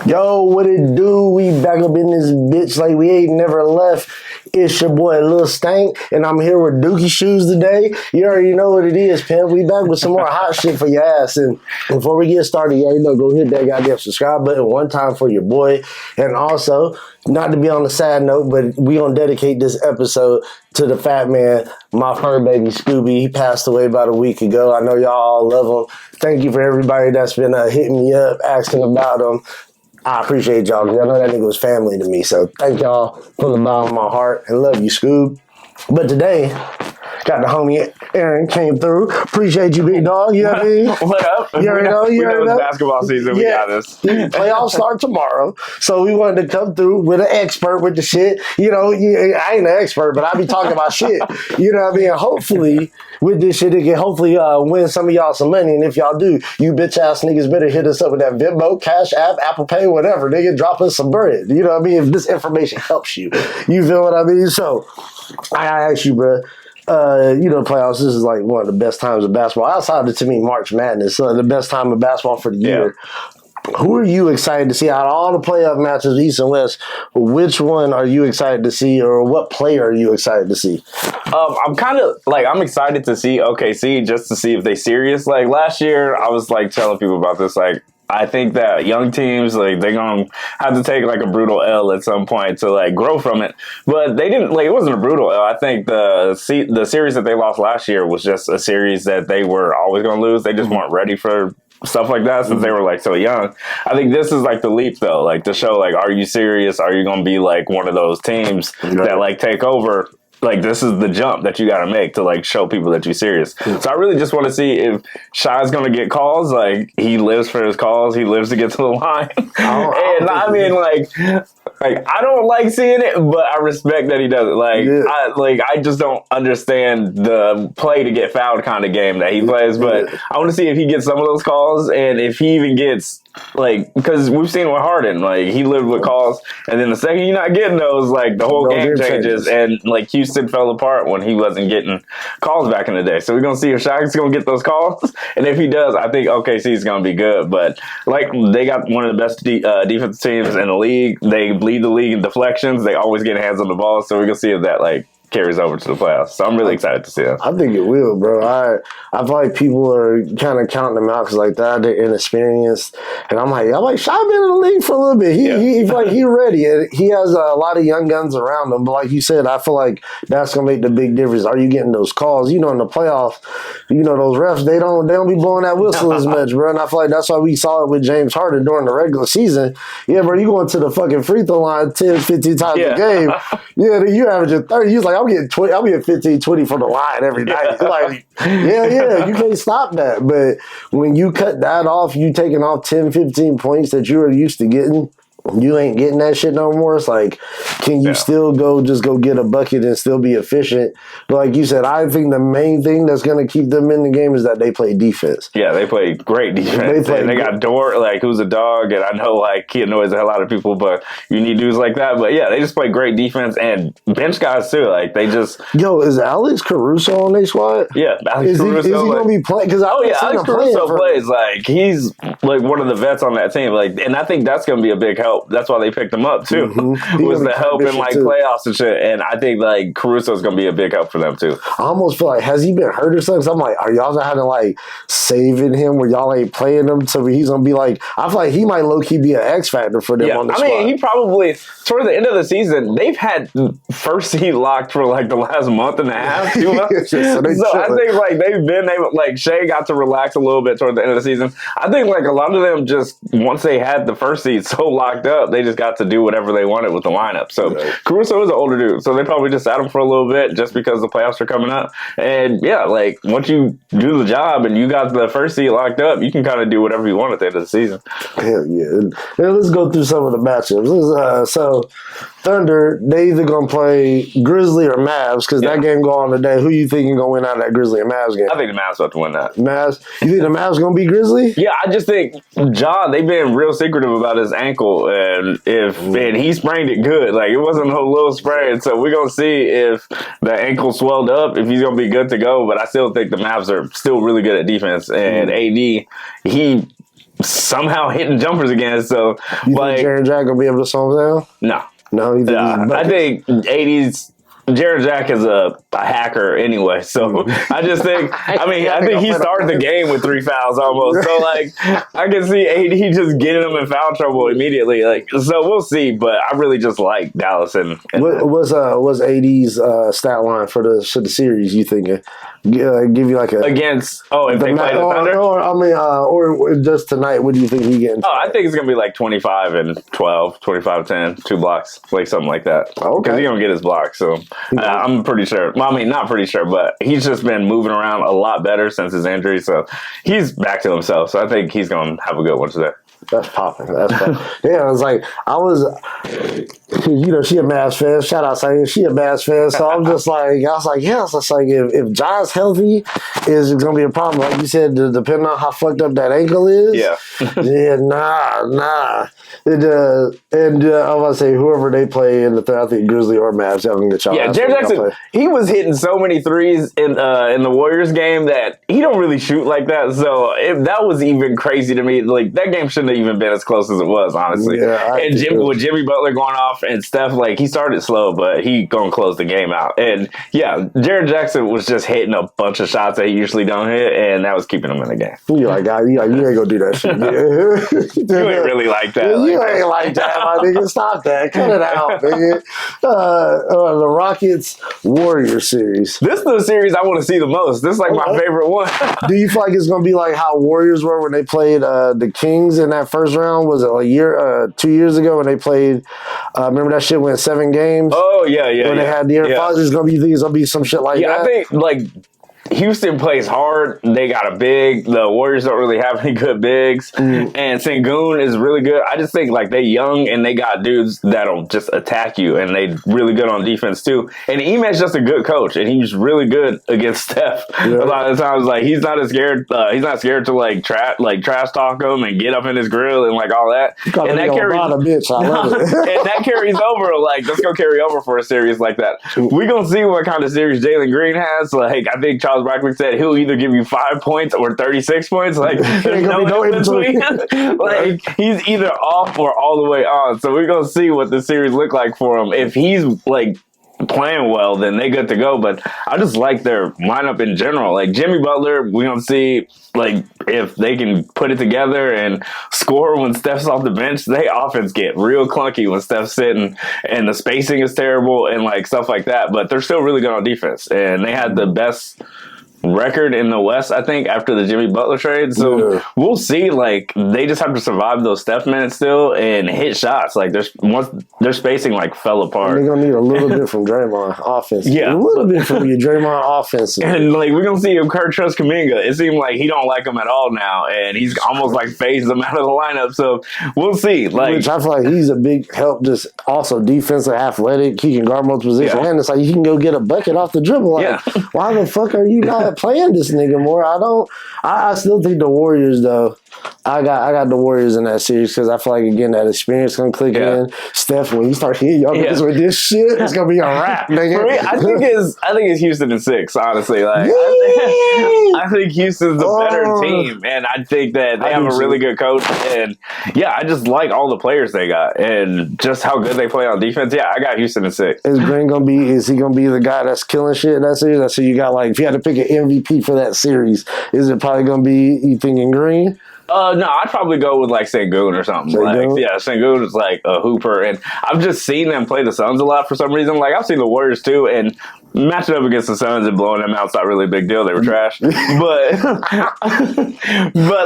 Yo, what it do? We back up in this bitch like we ain't never left. It's your boy Lil Stank, and I'm here with Dookie Shoes today. You already know what it is, pimp. We back with some more hot shit for your ass. And before we get started, you already know, go hit that goddamn subscribe button one time for your boy. And also, not to be on a sad note, but we gonna dedicate this episode to the fat man, my fur baby Scooby. He passed away about a week ago. I know y'all all love him. Thank you for everybody that's been hitting me up, asking about him. I appreciate y'all because I know that nigga was family to me. So thank y'all from the bottom of my heart and love you, Scoob. But today, got the homie Aaron came through. Appreciate you, big dog. You know what I mean? What up? You already know. You already know. It's basketball season. We got this. Playoffs start tomorrow. So we wanted to come through with an expert with the shit. You know, I ain't an expert, but I be talking about shit. You know what I mean? Hopefully, with this shit, it can hopefully win some of y'all some money. And if y'all do, you bitch ass niggas better hit us up with that Venmo, Cash App, Apple Pay, whatever. Nigga, drop us some bread. You know what I mean? If this information helps you. You feel what I mean? So, I ask you, bro. Playoffs, this is like one of the best times of basketball. Outside of, to me, March Madness, the best time of basketball for the year. Who are you excited to see out of all the playoff matches, East and West? Which one are you excited to see, or what player are you excited to see? I'm kind of like, I'm excited to see OKC just to see if they serious. Like last year, I was like telling people about this. Like, I think that young teams, like, they're going to have to take like a brutal L at some point to like grow from it. But they didn't, like, it wasn't a brutal L. I think the series that they lost last year was just a series that they were always going to lose. They just weren't ready for stuff like that since they were like so young. I think this is like the leap though, like to show like, are you serious? Are you going to be like one of those teams that like take over? Like, this is the jump that you got to make to, like, show people that you're serious. So I really just want to see if Shai's going to get calls. Like, he lives for his calls. He lives to get to the line. I mean, like, I don't like seeing it, but I respect that he does it. Like, I just don't understand the play to get fouled kind of game that he plays. But I want to see if he gets some of those calls and if he even gets, like, because we've seen with Harden, like, he lived with calls. And then the second you're not getting those, like, the whole game changes. And, like, Houston fell apart when he wasn't getting calls back in the day. So we're going to see if Shaq's going to get those calls. And if he does, I think OKC is going to be good. But, like, they got one of the best defensive teams in the league. They lead the league in deflections. They always get hands on the ball. So we're going to see if that, like, carries over to the playoffs. So I'm really excited to see that. I think it will, bro. I feel like people are kind of counting them out because like they're inexperienced, and I'm like, Shy been in the league for a little bit. He ready. And he has a lot of young guns around him. But like you said, I feel like that's gonna make the big difference. Are you getting those calls? You know, in the playoffs, you know those refs they don't be blowing that whistle as much, bro. And I feel like that's why we saw it with James Harden during the regular season. Yeah, bro, you going to the fucking free throw line 10, 15 times a game. Yeah, you averaging 30. He's like, I'm getting 15, 20 from the line every night. Like, yeah, you can't stop that. But when you cut that off, you taking off 10, 15 points that you were used to getting, you ain't getting that shit no more. It's like, can you still go get a bucket and still be efficient? But like you said, I think the main thing that's going to keep them in the game is that they play defense. Yeah, they play great defense. They got Dort, like, who's a dog, and I know, like, he annoys the hell out of people, but you need dudes like that. But yeah, they just play great defense and bench guys too. Like, they just... Yo, is Alex Caruso on their squad? Yeah, Alex Caruso. Is he going to be playing? Because Alex Caruso plays. Like, he's like one of the vets on that team. Like, and I think that's going to be a big help. That's why they picked him up too. Was the help in like playoffs and shit. And I think like Caruso's gonna be a big help for them too. I almost feel like, has he been hurt or something? So I'm like, are y'all having like saving him where y'all ain't playing him so he's gonna be like, I feel like he might low key be an X factor for them on the squad. I mean, he probably toward the end of the season, they've had first seed locked for like the last month and a half, 2 months. So I think like they've been able, like Shea got to relax a little bit toward the end of the season. I think like a lot of them just once they had the first seed so locked up, they just got to do whatever they wanted with the lineup. So Caruso is an older dude, so they probably just sat him for a little bit just because the playoffs are coming up. And yeah, like once you do the job and you got the first seed locked up, you can kind of do whatever you want at the end of the season. Hell yeah. Now let's go through some of the matchups. So Thunder, they either gonna play Grizzly or Mavs because that game go on today. Who you think is gonna win out of that Grizzly and Mavs game? I think the Mavs have to win that. Mavs? You think the Mavs gonna beat Grizzly? Yeah, I just think John, they've been real secretive about his ankle, and he sprained it good. Like, it wasn't no little sprain. So we're gonna see if the ankle swelled up, if he's gonna be good to go. But I still think the Mavs are still really good at defense, and AD, somehow hitting jumpers again. So, You like, think Jaren Jack gonna be able to slow him down? no. No, you think I think 80s. Jaren Jack is a hacker anyway, so I just think. I think he started the game with 3 fouls almost. So like, I can see AD just getting him in foul trouble immediately. Like, so we'll see. But I really just like Dallas and what was AD's stat line for the series? You thinking? Give you like a against if they play the Thunder. Or just tonight. What do you think he getting? Oh, I think it's gonna be like 25 and 12, 25 10, 2 blocks, like something like that. Okay, because he's gonna get his block. So I'm pretty sure. Well, I mean, not pretty sure, but he's just been moving around a lot better since his injury. So he's back to himself. So I think he's gonna have a good one today. That's popping. Yeah, I was like, she a Mavs fan. Shout out, saying she a Mavs fan. So I'm just like, yes. It's like if John's healthy, is it gonna be a problem? Like you said, depending on how fucked up that ankle is. Yeah. Yeah, nah. I'm gonna say whoever they play in the third, I think Grizzly or Mavs, y'all can get y'all. Yeah, Jaren Jackson, he was hitting so many threes in the Warriors game that he don't really shoot like that. So that was even crazy to me. Like, that game shouldn't have even been as close as it was, honestly. Yeah, with Jimmy Butler going off and Steph, like, he started slow, but he gonna close the game out. And yeah, Jaren Jackson was just hitting a bunch of shots that he usually don't hit, and that was keeping him in the game. You ain't gonna do that shit. You ain't really like that. You ain't like that, my nigga. Stop that. Cut it out, nigga. The Rockets Warriors series. This is the series I want to see the most. This is like my favorite one. Do you feel like it's gonna be like how Warriors were when they played the Kings in that first round? Was it 2 years ago when they played? Remember that shit went 7 games? Oh yeah. When they had the Air Fox, it's gonna be. You think it's gonna be some shit like that? Yeah, I think like Houston plays hard. They got a big. The Warriors don't really have any good bigs. And Sengun is really good. I just think like they young and they got dudes that'll just attack you, and they really good on defense too. And Ime's just a good coach, and he's really good against Steph. Yeah. A lot of times, like he's not scared to like trash talk him and get up in his grill and like all that. And that carries bitch. I love it. And that carries over. Like that's gonna carry over for a series like that. We're gonna see what kind of series Jalen Green has. Like I think Charles Barkley said he'll either give you 5 points or 36 points. Like there's no in between. Like he's either off or all the way on. So we're gonna see what the series look like for him. If he's like playing well, then they good to go. But I just like their lineup in general. Like Jimmy Butler, we're gonna see like if they can put it together and score when Steph's off the bench. They offense get real clunky when Steph's sitting, and the spacing is terrible and like stuff like that. But they're still really good on defense, and they had the best record in the West, I think, after the Jimmy Butler trade. So we'll see. Like they just have to survive those Steph minutes still and hit shots. Like their spacing like fell apart. They're gonna need a little bit from Draymond offense. Yeah, a little bit from your Draymond offense. And like we're gonna see if Kurt trusts Kuminga. It seemed like he don't like him at all now, and he's almost like phased him out of the lineup. So we'll see. Like which I feel like he's a big help. Just also defensive, athletic. He can guard multiple positions, and it's like you can go get a bucket off the dribble. Like, why the fuck are you not playing this nigga more? I still think the Warriors though. I got the Warriors in that series because I feel like again that experience gonna click in. Steph, when you start hitting y'all niggas with this shit, it's gonna be a wrap, nigga. For me, I think it's Houston in 6. Honestly, like I think Houston's a better team, and I think that they have a really good coach. And yeah, I just like all the players they got and just how good they play on defense. Yeah, I got Houston in 6. Is Green gonna be? Is he gonna be the guy that's killing shit in that series? So you got like if you had to pick an MVP for that series, is it probably gonna be you thinking Green? No, I'd probably go with like Sengun or something. Sengun is like a hooper, and I've just seen them play the Suns a lot for some reason. Like I've seen the Warriors too, and matching up against the Suns and blowing them out's not really a big deal. They were trash, but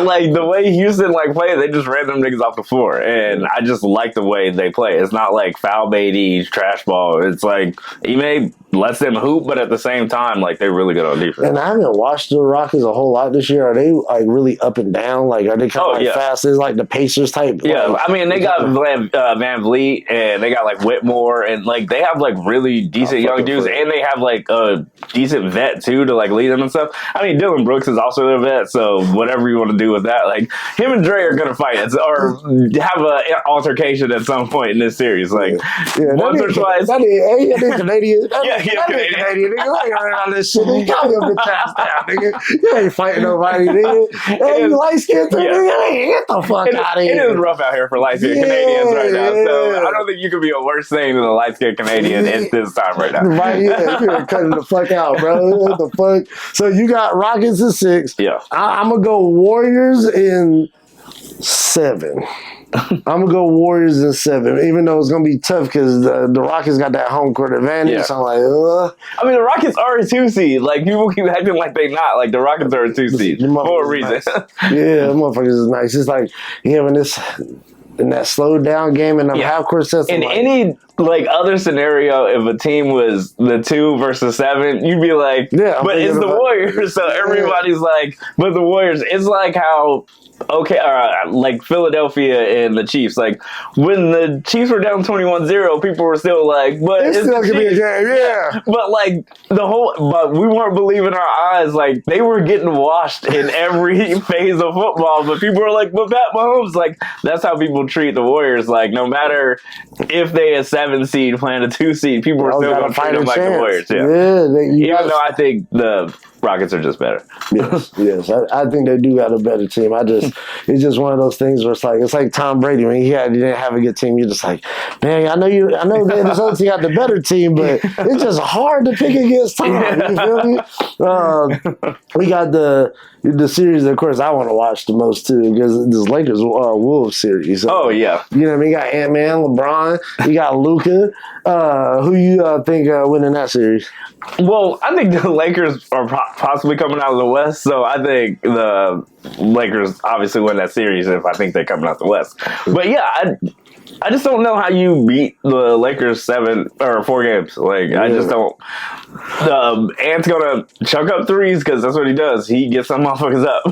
like the way Houston like played, they just ran them niggas off the floor, and I just like the way they play. It's not like foul baity trash ball. It's like Ime lets them hoop, but at the same time, like they're really good on defense. And I haven't watched the Rockets a whole lot this year. Are they like really up and down? Like are they kind of fast? Is like the Pacers type? Yeah, like, I mean they got Van Vliet and they got like Whitmore and like they have like really decent young dudes and they have like a decent vet too to like lead them and stuff. I mean Dylan Brooks is also a vet, so whatever you want to do with that, like him and Dre are gonna fight or have an altercation at some point in this series. Like once or twice. That is Canadian. Like, That ain't Canadian, nigga. I ain't heard all this shit. Nigga, calm your bitch ass down, nigga. You ain't fighting nobody, nigga. Hey, you light skinned too, nigga? Hey, get the fuck out of here. It is rough out here for light-skinned Canadians right now. So I don't think you could be a worse thing than a light-skinned Canadian at this time right now. Right, yeah, you're cutting the fuck out, bro. What the fuck? So you got Rockets in 6. Yeah. I'm gonna go Warriors in 7. I'm gonna go Warriors in 7, even though it's gonna be tough because the Rockets got that home court advantage. Yeah. So I'm like, ugh. I mean, the Rockets are a 2 seed. Like, people keep acting like they not. Like, the Rockets are a 2 seed for a reason. Nice. Yeah, the motherfuckers is nice. It's like, yeah, when this in that slowed down game and them half court sets. In like, any like other scenario, if a team was the 2 versus 7, you'd be like, yeah, but it's the Warriors, so everybody's like, but the Warriors. It's like how. Okay, like Philadelphia and the Chiefs. Like, when the Chiefs were down 21-0, people were still like, but it's still gonna be a game, yeah. But like but we weren't believing our eyes. Like, they were getting washed in every phase of football. But people were like, but Pat Mahomes, like, that's how people treat the Warriors. Like, no matter if they a 7 seed playing a 2 seed, people were still gonna treat them like the Warriors. Yeah, even though I think the Rockets are just better. Yes. I think they do got a better team. It's just one of those things where it's like Tom Brady when he didn't have a good team. You're just like, man, I know this other team got the better team, but it's just hard to pick against Tom. You feel me? We got the series, of course, I want to watch the most too because this Lakers Wolves series. So, oh yeah, you know what I mean? You got Ant-Man, LeBron, you got Luka. Who you think winning that series? Well, I think the Lakers are possibly coming out of the West, so I think the Lakers obviously win that series if I think they're coming out the West. But yeah, I just don't know how you beat the Lakers 4 games. Like, I just don't. Ant's gonna chuck up threes because that's what he does. He gets some motherfuckers up.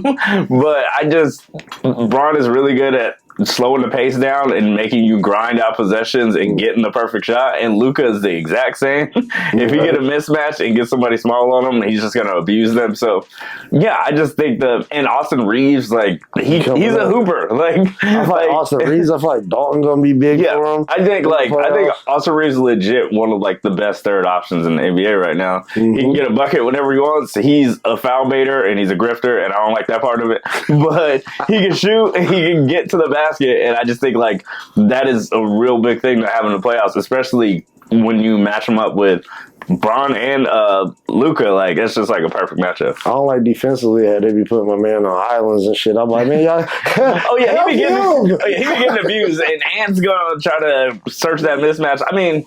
But Bron is really good at slowing the pace down and making you grind out possessions and getting the perfect shot. And Luka is the exact same. If you get a mismatch and get somebody small on him, he's just going to abuse them. So, yeah, I just think and Austin Reeves, like, he's a hooper. Like, I feel like Austin Reeves, I feel like Dalton going to be big for him. I think Austin Reeves is legit one of, like, the best third options in the NBA right now. Mm-hmm. He can get a bucket whenever he wants. He's a foul baiter and he's a grifter, and I don't like that part of it. But he can shoot and he can get to the basket. And I just think, like, that is a real big thing to have in the playoffs, especially when you match them up with Bron and Luka. Like, it's just like a perfect matchup. I don't like defensively how they be putting my man on islands and shit. I'm like, man, y'all. He be getting abused, and Ant's gonna try to search that mismatch. I mean,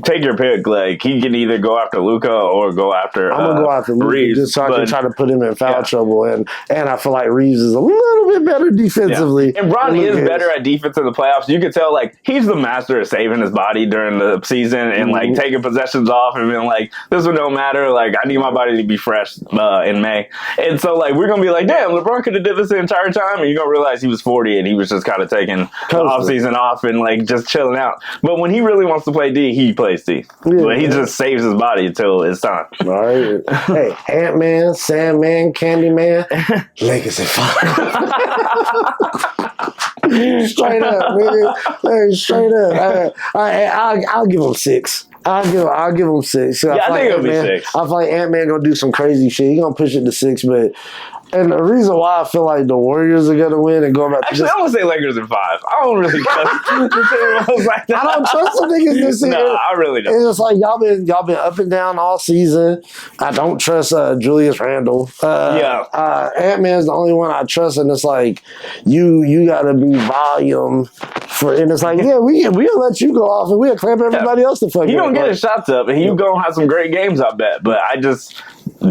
take your pick. Like, he can either go after Luka or go after. I'm gonna go after Reeves just so I can try to put him in foul trouble, and I feel like Reeves is a little bit better defensively. And Bron is better at defense in the playoffs. You can tell, like, he's the master of saving his body during the season and like taking possessions off and being like, this one don't matter. Like, I need my body to be fresh in May. And so, like, we're gonna be like, damn, LeBron could have did this the entire time, and you're gonna realize he was 40 and he was just kind of taking the off season off and like just chilling out. But when he really wants to play D, he plays D. But he just saves his body until it's time. All right. Hey, Ant-Man, Sandman, Candyman, Lakers at 5. Straight up, man. Hey, straight up. I'll give him 6. I'll give him 6. Yeah, I think it'll be 6. I feel like Ant-Man gonna do some crazy shit. He gonna push it to 6, but. And the reason why I feel like the Warriors are going to win and go back to Actually, I want to say Lakers in 5. I don't really trust the team like that. I don't trust the niggas this year. No, I really don't. It's just like y'all been up and down all season. I don't trust Julius Randle. Ant-Man's the only one I trust, and it's like you got to be volume for. And it's like, yeah, we'll let you go off and we'll clamp everybody else to fuck. He gonna get his shots up, and you gonna have some great games, I bet. But I just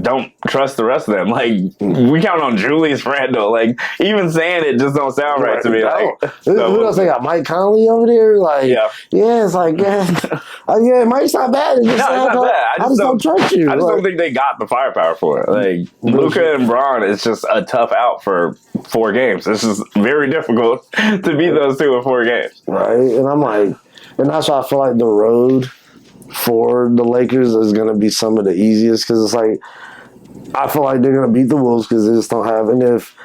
don't trust the rest of them. Like, we count on Julius Randle. Like, even saying it just don't sound right to me. Like, who else they got? Mike Conley over there? Like, it's like, Mike's not bad. It's just not bad. I just don't trust you. I just don't think they got the firepower for it. Like, Luka and Bron, it's just a tough out for 4 games. It's just very difficult to beat those two in 4 games. Right, and I'm like, and that's why I feel like the road for the Lakers is going to be some of the easiest because it's like I feel like they're going to beat the Wolves because they just don't have. And if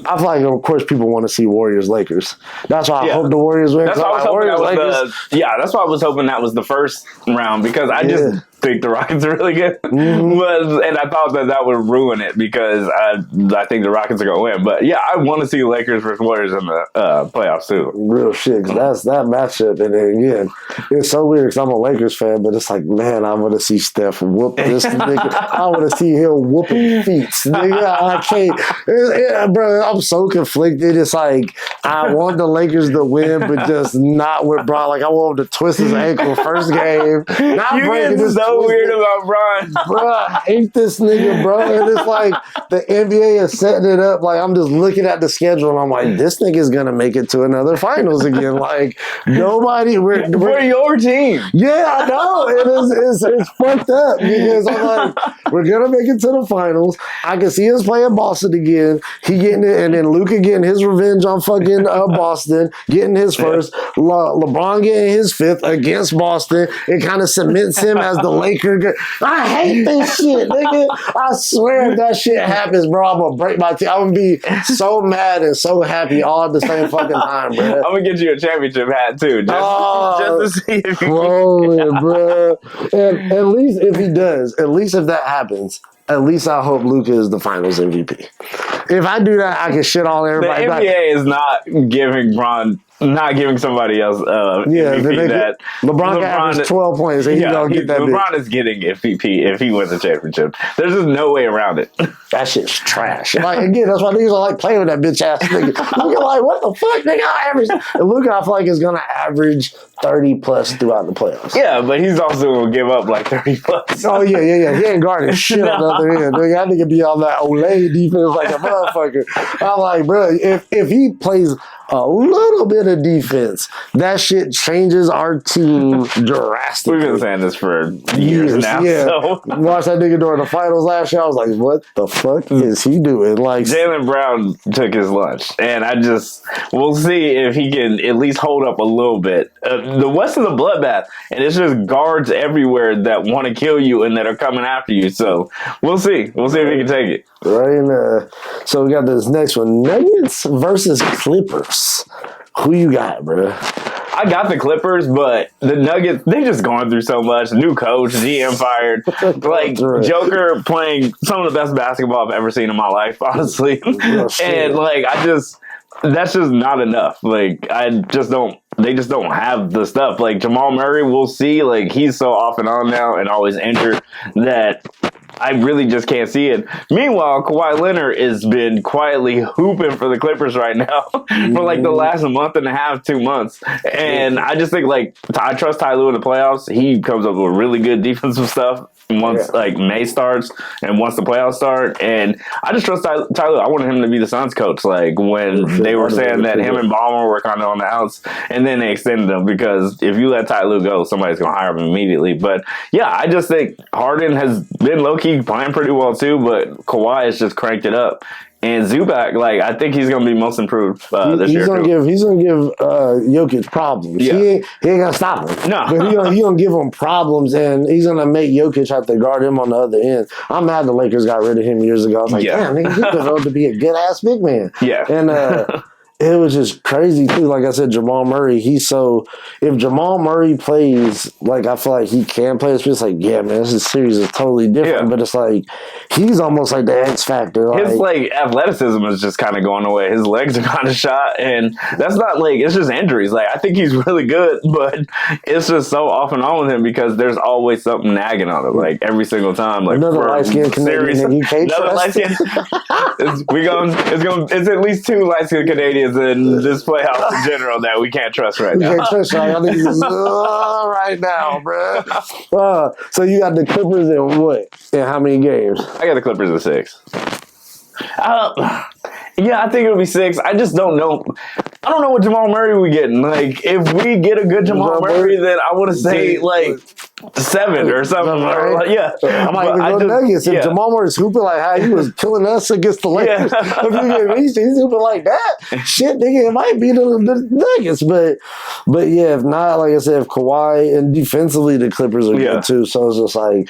I feel like, of course, people want to see Warriors Lakers. That's why I hope the Warriors win. That's why I was hoping that was that's why I was hoping that was the first round because I just think the Rockets are really good. And I thought that would ruin it because I think the Rockets are going to win. But yeah, I want to see Lakers versus Warriors in the playoffs too. Real shit, because that's that matchup. And then again, it's so weird because I'm a Lakers fan, but it's like, man, I want to see Steph whoop this nigga. I want to see him whooping feet. Nigga, I can't. Bro, I'm so conflicted. It's like, I want the Lakers to win, but just not with Bron. Like, I want him to twist his ankle first game. Not You breaking getting this so twisted. weird about Bron. Bro, I hate this nigga, bro. And it's like the NBA is setting it up. Like, I'm just looking at the schedule and I'm like, this nigga's gonna make it to another finals again. Like, nobody. For your team. Yeah, I know. It's fucked up because I'm like, we're gonna make it to the finals. I can see us playing Boston again. He getting it, and then Luka getting his revenge on fucking Boston, getting his first. LeBron getting his fifth against Boston. It kind of cements him as the Laker. I hate this shit, nigga. I swear if that shit happens, bro, I'm gonna break my teeth. I'm gonna be so mad and so happy all at the same fucking time, bro. I'm gonna get you a championship hat too, just to see if you Rolling, bro. And at least if he does, at least if that happens, at least I hope Luka is the Finals MVP. If I do that, I can shit all the everybody. NBA is not giving Bron, not giving somebody else MVP that LeBron can average 12 points and he's gonna get that LeBron bitch. is getting MVP if he wins the championship. There's just no way around it. That shit's trash. Like, again, that's why niggas are like playing with that bitch ass nigga. Luka like, what the fuck, nigga? I average. And Luka, I feel like, is gonna average 30 plus throughout the playoffs. Yeah, but he's also gonna give up like 30 plus. Oh, yeah. He ain't guarding shit on the other end. Nigga, that nigga be on that Olay defense like a motherfucker. I'm like, bro, if he plays a little bit of defense, that shit changes our team drastically. We've been saying this for years now. Yeah. So. Watched that nigga during the finals last year. I was like, what the fuck is he doing? Like, Jaylen Brown took his lunch, and we'll see if he can at least hold up a little bit. The West is a bloodbath, and it's just guards everywhere that want to kill you and that are coming after you. So we'll see. We'll see if he can take it. Right. So we got this next one: Nuggets versus Clippers. Who you got, bro? I got the Clippers, but the Nuggets, they just going through so much. New coach, GM fired. Like, Joker playing some of the best basketball I've ever seen in my life, honestly. And, like, that's just not enough. Like, they just don't have the stuff. Like, Jamal Murray, we'll see. Like, he's so off and on now and always injured that I really just can't see it. Meanwhile, Kawhi Leonard has been quietly hooping for the Clippers right now for like the last month and a half, 2 months. And I just think, like, I trust Ty Lue in the playoffs. He comes up with really good defensive stuff once like May starts and once the playoffs start. And I just trust Ty Lue. I wanted him to be the Suns coach. Like, when they were saying that him and Ballmer were kind of on the outs, and then they extended him because if you let Ty Lue go, somebody's going to hire him immediately. But yeah, I just think Harden has been low-key playing pretty well too, but Kawhi has just cranked it up. And Zubac, like, I think he's going to be most improved this year. He's gonna give Jokic problems. Yeah. He ain't gonna stop him. No. But he gonna give him problems, and he's gonna make Jokic have to guard him on the other end. I'm mad the Lakers got rid of him years ago. I was like, damn, nigga, he developed to be a good ass big man. Yeah. And it was just crazy too. Like I said, Jamal Murray, if Jamal Murray plays like I feel like he can play, it's just like, yeah, man, this series is totally different. Yeah. But it's like he's almost like the X factor. His like athleticism is just kind of going away. His legs are kind of shot, and that's not like, it's just injuries. Like, I think he's really good, but it's just so off and on with him because there's always something nagging on him. Like, every single time, like another light skinned Canadian, you can't trust. It's at least 2 light skinned Canadians in this playoff in general that we can't trust right now. You can't trust y'all. Y'all niggas is right now, bro. So you got the Clippers in what? In how many games? I got the Clippers at 6. Yeah, I think it'll be 6. I just don't know. I don't know what Jamal Murray we getting. Like, if we get a good Jamal Murray, then I want to say like 7 or something. Right? Yeah, I might even go Nuggets. If Jamal Murray's hooping like how he was killing us against the Lakers, if you get he's hooping like that, shit, nigga, it might be the Nuggets. But yeah, if not, like I said, if Kawhi and defensively the Clippers are good too. So it's just like,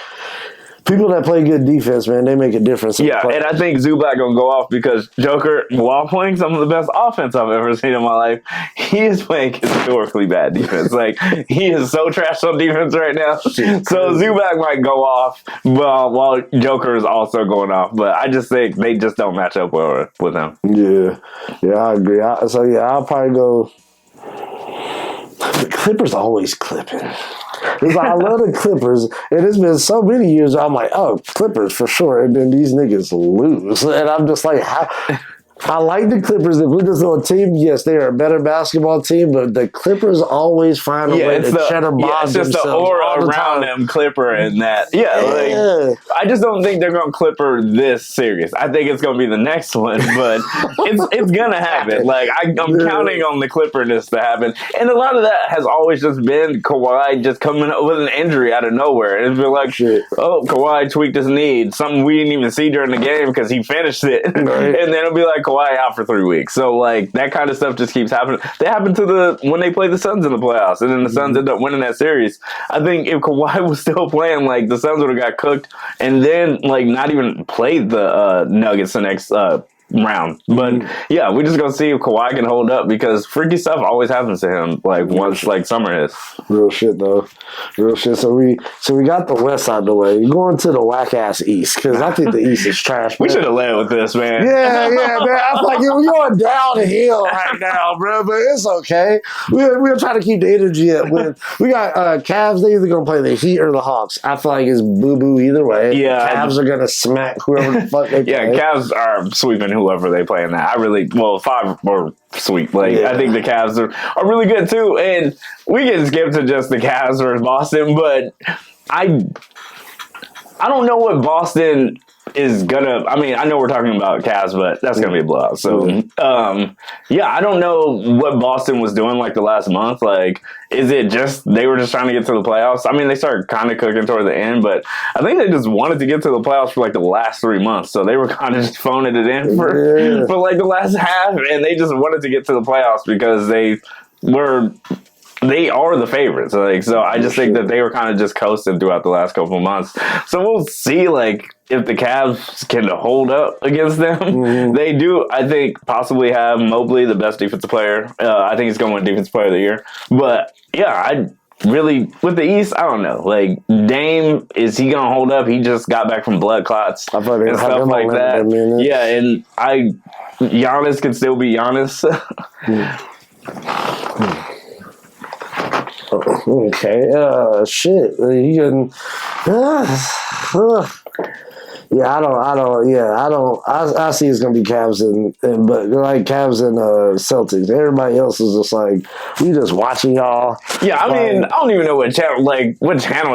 People that play good defense, man, they make a difference. Yeah, and I think Zubac gonna go off because Joker, while playing some of the best offense I've ever seen in my life, he is playing historically bad defense. Like, he is so trash on defense right now. So Zubac might go off while Joker is also going off. But I just think they just don't match up well with him. Yeah, I agree. I'll probably go. The Clippers always clipping. It's like, I love the Clippers, and it's been so many years I'm like, oh, Clippers for sure, and then these niggas lose, and I'm just like, how? I like the Clippers. If we're just on a team, yes, they are a better basketball team, but the Clippers always find a way to cheddar bomb themselves. It's just the aura around them, Clipper, and that. Like, I just don't think they're going to Clipper this series. I think it's going to be the next one, but it's going to happen. Like, I'm counting on the Clipperness to happen. And a lot of that has always just been Kawhi just coming up with an injury out of nowhere. And it's been like, oh, Kawhi tweaked his knee. Something we didn't even see during the game because he finished it. Right. And then it'll be like, Kawhi out for 3 weeks. So, like, that kind of stuff just keeps happening. They happened to when they played the Suns in the playoffs, and then the Suns ended up winning that series. I think if Kawhi was still playing, like, the Suns would have got cooked and then, like, not even played the Nuggets the next round. But yeah, we're just gonna see if Kawhi can hold up because freaky stuff always happens to him. Like once like summer is. Real shit though, real shit. So we got the West out of the way. We're going to the whack ass East because I think the East is trash. We should have led with this, man. Yeah, man. I'm like we're going downhill right now, bro. But it's okay. We're trying to keep the energy up. We got Cavs. They either gonna play the Heat or the Hawks. I feel like it's boo boo either way. Yeah, Cavs are gonna smack whoever the fuck they play. Yeah, Cavs are sweeping whoever they play in that. Five or sweep. Like I think the Cavs are really good too. And we can skip to just the Cavs versus Boston, but I don't know what Boston is gonna. I mean, I know we're talking about Cavs, but that's gonna be a blowout. So, yeah, I don't know what Boston was doing like the last month. Like, is it just they were just trying to get to the playoffs? I mean, they started kind of cooking toward the end, but I think they just wanted to get to the playoffs for like the last 3 months. So they were kind of just phoning it in for like the last half, and they just wanted to get to the playoffs because they are the favorites. Like, so I just think that they were kind of just coasting throughout the last couple of months. So we'll see, like, if the Cavs can hold up against them. They do, I think, possibly have Mobley, the best defensive player. I think he's going to win Defensive Player of the Year. But, yeah, I really, with the East, I don't know. Like, Dame, is he going to hold up? He just got back from blood clots and stuff like that. Yeah, and Giannis can still be Giannis. Okay. Shit. You can. Yeah, I see it's gonna be Cavs but like Cavs and Celtics. Everybody else is just like we just watching y'all. Yeah, I mean, I don't even know what channel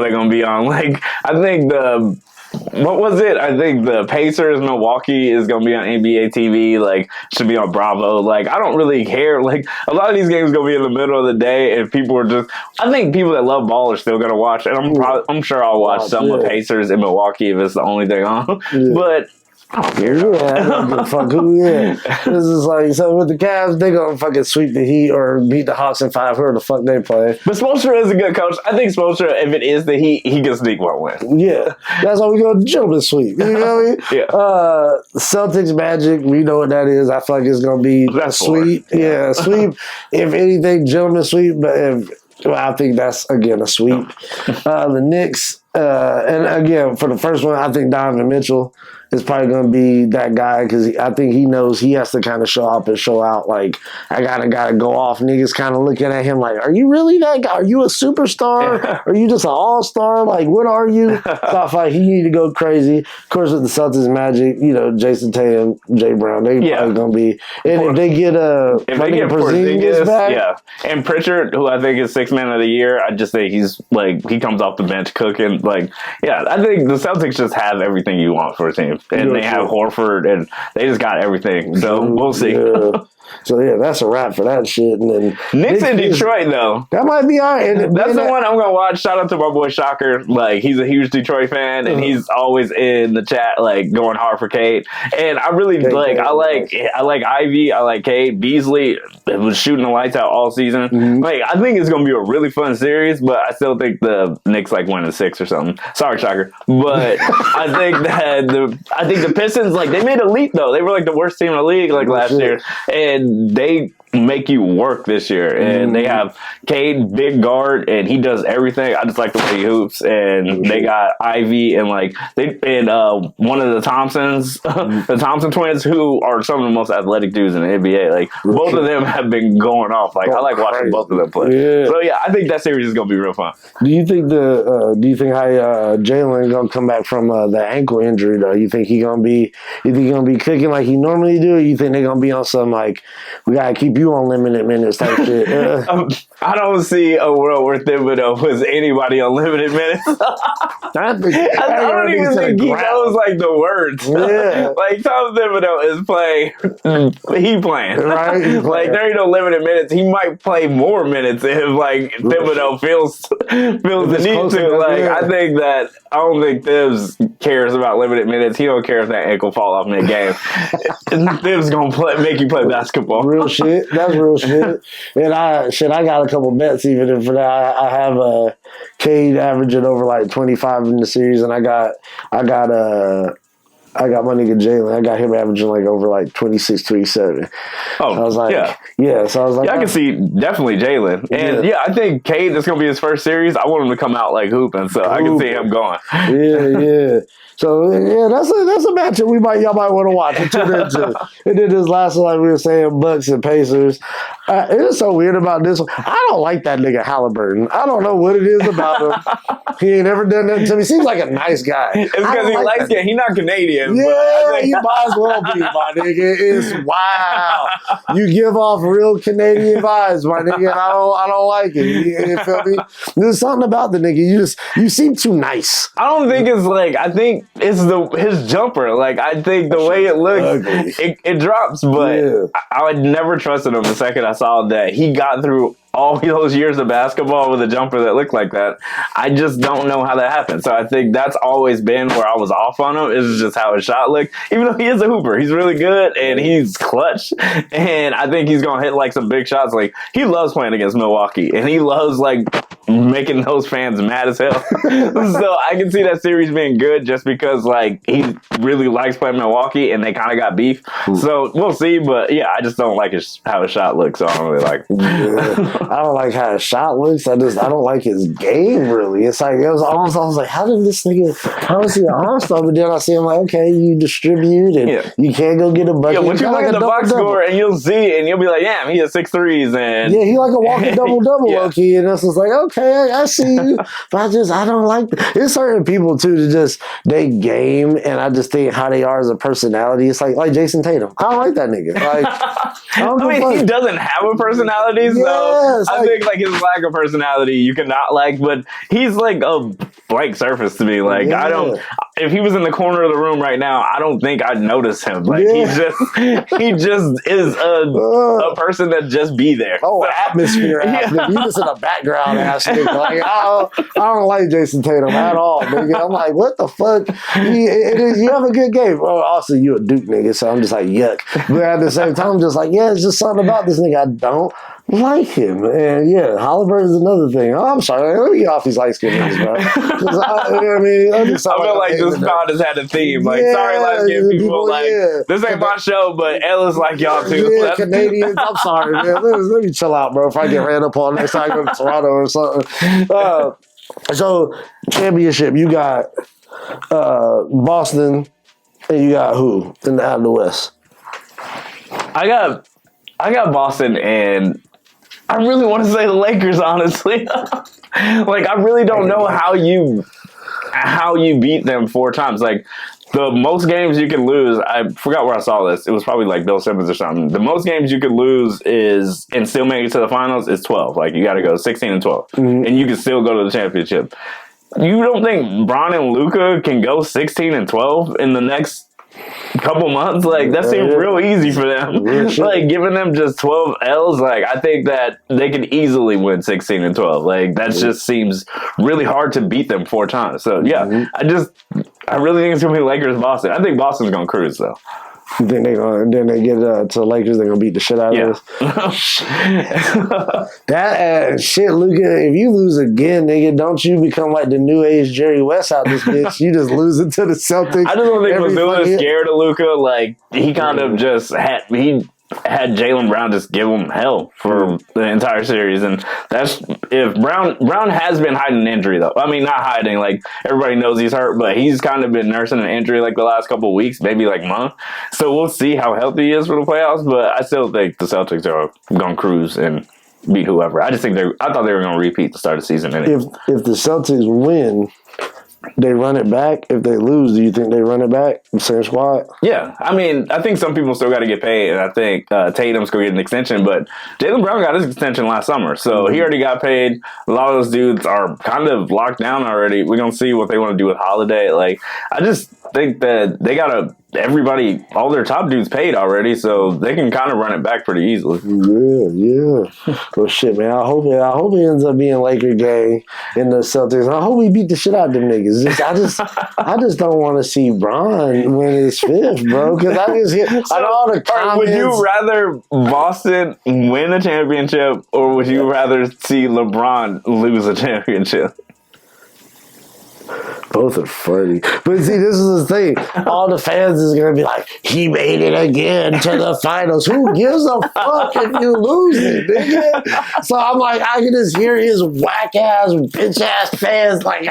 they're gonna be on. Like, I think what was it? I think the Pacers Milwaukee is going to be on NBA TV, like, should be on Bravo. Like, I don't really care. Like, a lot of these games going to be in the middle of the day, and people are just, I think people that love ball are still going to watch, and I'm sure I'll watch some of Pacers in Milwaukee if it's the only thing on. But I don't care. Yeah, I don't give a fuck who. Yeah, this is like so with the Cavs, they gonna fucking sweep the Heat or beat the Hawks in 5. Whoever the fuck they play. But Spoelstra is a good coach. I think Spoelstra, if it is the Heat, he can sneak one win. Yeah, that's why we go gentleman sweep. You know what I mean? Yeah. Celtics Magic, we know what that is. I feel like it's gonna be a sweep. Yeah, sweep. If anything, gentleman sweep. But I think that's again a sweep. The Knicks, and again for the first one, I think Donovan Mitchell is probably going to be that guy because I think he knows he has to kind of show up and show out. Like, I gotta go off. Niggas kind of looking at him like, are you really that guy? Are you a superstar? Are you just an all-star? Like, what are you? So I feel like he need to go crazy. Of course, with the Celtics Magic, Jason Tatum, Jay Brown, they probably going to be. And if they get Porzingis back, and Pritchard, who I think is 6th man of the year, I just think he's like he comes off the bench cooking. Like, yeah, I think the Celtics just have everything you want for a team. And they have Horford, and they just got everything. So we'll see. So yeah, that's a wrap for that shit. And then Knicks in Detroit though. that might be all right. And That's the one I'm gonna watch. Shout out to my boy Shocker. Like he's a huge Detroit fan, and he's always in the chat, like going hard for Cade. And I really I like Ivy. I like Cade. Beasley was shooting the lights out all season. Like I think it's gonna be a really fun series, but I still think the Knicks like win in 6 or something. Sorry, Shocker, but I think that the Pistons, like, they made a leap though. They were like the worst team in the league like last year, and they make you work this year. And they have Cade, big guard, and he does everything. I just like the way he hoops. And they got Ivy and one of the Thompsons, the Thompson twins, who are some of the most athletic dudes in the NBA. Like both of them have been going off. Like I like watching both of them play. Yeah. So yeah, I think that series is gonna be real fun. Do you think Jalen gonna come back from the ankle injury though? You think he gonna be cooking like he normally do? Or you think they're gonna be on some like we gotta keep you on limited minutes type shit? I don't see a world where Thibodeau puts anybody on limited minutes. I don't even think he knows like the words. Yeah. Like Tom Thibodeau is playing. He playing. Right? Like there ain't no limited minutes. He might play more minutes if like Thibodeau feels the need to. Like I don't think Thibs cares about limited minutes. He don't care if that ankle fall off mid game. Thibs gonna make you play basketball. Real shit. That's real shit. And I got a couple bets even for that. I have Cade averaging over like 25 in the series, and I got my nigga Jalen. I got him averaging like over like 26, 27. Oh, I was like, yeah. So I was like, I can see definitely Jalen, and I think Cade. That's gonna be his first series. I want him to come out like hooping, so I can see him going. Yeah. So yeah, that's a matchup y'all might want to watch and tune into. And then this last one, like we were saying, Bucks and Pacers. It is so weird about this one. I don't like that nigga Halliburton. I don't know what it is about him. He ain't ever done nothing to me. Seems like a nice guy. It's because he likes it. He's not Canadian. Yeah, you might as well be, my nigga. It's wow. You give off real Canadian vibes, my nigga. And I don't like it. You feel me? There's something about the nigga. You seem too nice. I don't think it's like. I think it's his jumper. Like I think the way it looks, it drops. But I would never trusted him the second I saw that he got through all those years of basketball with a jumper that looked like that. I just don't know how that happened. So I think that's always been where I was off on him. Is just how his shot looked. Even though he is a hooper, he's really good and he's clutch. And I think he's gonna hit like some big shots. Like he loves playing against Milwaukee, and he loves like making those fans mad as hell. So I can see that series being good just because like he really likes playing Milwaukee, and they kind of got beef. So we'll see. But yeah, I just don't like how his shot looks. So I don't really like it. I don't like how his shot looks. I don't like his game really. It's like I was like, how is he an all-star? But then I see him like, okay, you distribute and you can't go get a bucket. Yeah, but you look at the box score and you'll see and you'll be like, damn, he has 6 threes and he like a walking double low key, and it's just like, okay, I see you. But I don't like there's certain people too that just they game, and I just think how they are as a personality. It's like Jason Tatum. I don't like that nigga. Like he doesn't have a personality, so I think like his lack of personality you cannot like, but he's like a blank surface to me. Like I don't. If he was in the corner of the room right now, I don't think I'd notice him. Like he just is a person that just be there. Oh, atmosphere. You just in the background ass nigga. Like I don't like Jason Tatum at all, nigga. I'm like, what the fuck? You have a good game. Well, also you a Duke nigga, so I'm just like yuck. But at the same time, I'm just like, it's just something about this nigga I don't like him. And Halliburton is another thing. Oh, I'm sorry. Let me get off these light skinned niggas, bro. I feel like this pod has had a theme. Like, sorry, light skinned people. Like, this ain't my show, but Ella's like y'all too. Yeah, Canadians. I'm sorry, man. Let me chill out, bro. If I get ran up on next time I go to Toronto or something. So, championship, you got Boston, and you got who out of the West? I got Boston, and I really want to say the Lakers, honestly. Like, I really don't know how you beat them 4 times. Like, the most games you can lose, I forgot where I saw this. It was probably like Bill Simmons or something. The most games you could lose and still make it to the finals is 12. Like, you got to go 16 and 12. Mm-hmm. And you can still go to the championship. You don't think Bron and Luka can go 16 and 12 in the next couple months. Like, that seemed real easy for them. Like, giving them just 12 L's, like, I think that they could easily win 16 and 12. Like, that just seems really hard to beat them 4 times. So, yeah, I really think it's going to be Lakers-Boston. I think Boston's going to cruise, though. Then they get to the Lakers. They're gonna beat the shit out of us. That shit, Luka. If you lose again, nigga, don't you become like the new age Jerry West out this bitch? You just lose it to the Celtics. I just don't think Mazzulla is scared of Luka. Like, he kind of just had Jaylen Brown just give him hell for the entire series, and that's if Brown has been hiding an injury though. I mean, not hiding, like everybody knows he's hurt, but he's kind of been nursing an injury like the last couple of weeks, maybe like month. So we'll see how healthy he is for the playoffs. But I still think the Celtics are gonna cruise and beat whoever. I thought they were gonna repeat the start of the season. If the Celtics win, they run it back. If they lose, do you think they run it back? Same squad? Yeah. I mean, I think some people still got to get paid, and I think Tatum's going to get an extension, but Jaylen Brown got his extension last summer, so he already got paid. A lot of those dudes are kind of locked down already. We're going to see what they want to do with Holiday. Like, I just think that they got to everybody, all their top dudes paid already, so they can kind of run it back pretty easily. Yeah. Well, shit, man. I hope it ends up being Laker game in the Celtics. I hope we beat the shit out of them niggas. I just don't want to see Bron win his 5th, bro. Because I just hear all the comments. Would you rather Boston win a championship, or would you rather see LeBron lose a championship? Both are funny. But see, this is the thing. All the fans is going to be like, he made it again to the finals. Who gives a fuck if you lose it, nigga? So I'm like, I can just hear his whack-ass, bitch-ass fans like,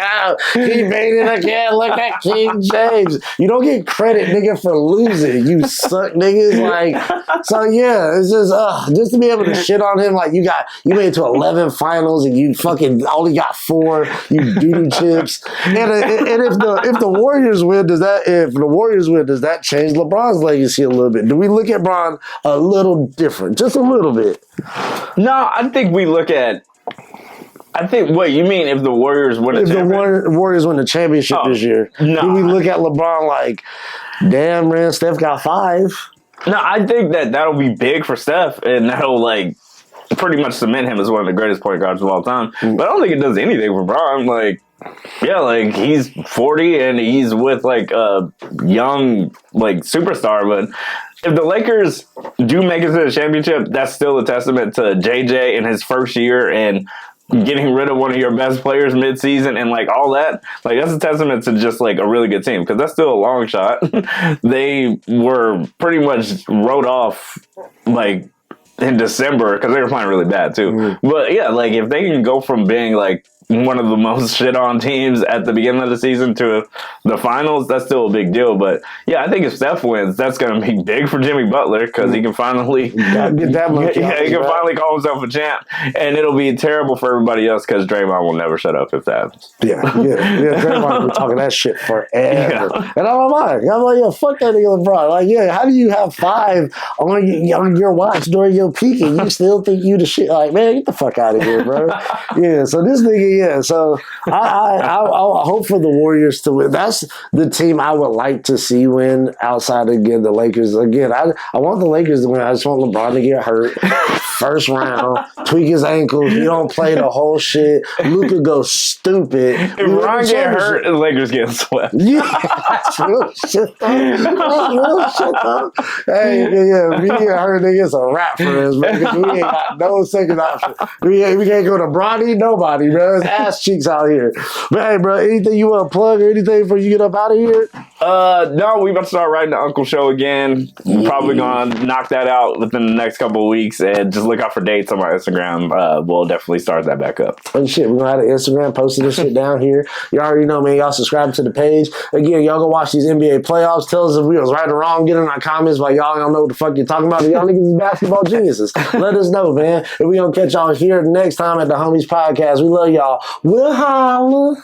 he made it again. Look at King James. You don't get credit, nigga, for losing. You suck, niggas. Like, so yeah, it's just to be able to shit on him like you made it to 11 finals and you fucking only got 4, you doo-doo chips. And if the Warriors win, does that change LeBron's legacy a little bit? Do we look at Bron a little different, just a little bit? No, I think we look at. Wait, you mean if the Warriors win? If the Warriors win the championship this year, do we look at LeBron like, damn, man, Steph got 5? No, I think that'll be big for Steph, and that'll like pretty much cement him as one of the greatest point guards of all time. But I don't think it does anything for Bron. Like, yeah, like he's 40 and he's with like a young like superstar. But if the Lakers do make it to the championship, that's still a testament to JJ in his first year and getting rid of one of your best players midseason and like all that. Like, that's a testament to just like a really good team, because that's still a long shot. They were pretty much wrote off like in December because they were playing really bad too. But yeah, like if they can go from being like one of the most shit on teams at the beginning of the season to the finals, that's still a big deal. But yeah, I think if Steph wins, that's going to be big for Jimmy Butler, because he can finally finally call himself a champ, and it'll be terrible for everybody else because Draymond will never shut up if that happens. Yeah. Draymond will be talking that shit forever. Yeah. And I'm like, yo, fuck that nigga LeBron. Like, yeah, how do you have 5 on your watch during your peak and you still think you the shit? Like, man, get the fuck out of here, bro. Yeah, so this nigga, yeah, so I hope for the Warriors to win. That's the team I would like to see win outside, again, the Lakers. Again, I want the Lakers to win. I just want LeBron to get hurt first round, tweak his ankles. He don't play the whole shit. Luka goes stupid. If LeBron get hurt, the Lakers get swept. Yeah, that's real shit, though. Hey, yeah, we get hurt, nigga, it's a wrap for us, man, because we ain't got no second option. We can't go to Bronny, nobody, bro. It's ass cheeks out here. But hey, bro, anything you want to plug or anything before you get up out of here? No, we about to start writing the Uncle Show again. We're probably gonna knock that out within the next couple of weeks, and just look out for dates on my Instagram. We'll definitely start that back up. And shit, we're gonna have an Instagram posting this shit down here. You already know, man. Y'all subscribe to the page. Again, y'all go watch these NBA playoffs. Tell us if we was right or wrong. Get in our comments while y'all don't know what the fuck you're talking about. Y'all niggas is basketball geniuses. Let us know, man. And we gonna catch y'all here next time at the Homies Podcast. We love y'all. We'll holla.